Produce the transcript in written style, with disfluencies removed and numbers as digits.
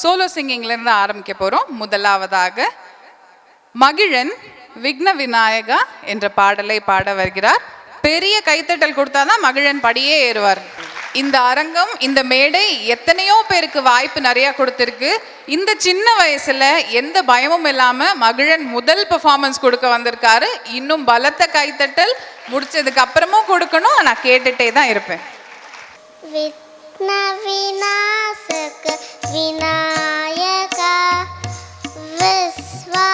Solo சிங்கிங்லேருந்து ஆரம்பிக்க போகிறோம். முதலாவதாக மகிழன் விக்ன விநாயகா என்ற பாடலை பாட வருகிறார். பெரிய கைத்தட்டல் கொடுத்தாதான் மகிழன் படியே ஏறுவார். இந்த அரங்கம், இந்த மேடை எத்தனையோ பேருக்கு வாய்ப்பு நிறைய கொடுத்துருக்கு. இந்த சின்ன வயசுல எந்த பயமும் இல்லாம மகிழன் முதல் பெர்ஃபார்மன்ஸ் கொடுக்க வந்திருக்காரு. இன்னும் பலத்த கைத்தட்டல் முடிச்சதுக்கு அப்புறமும் கொடுக்கணும். நான் கேட்டுட்டே தான் இருப்பேன். விக்ன விநாசக விநாயகா விஸ்வா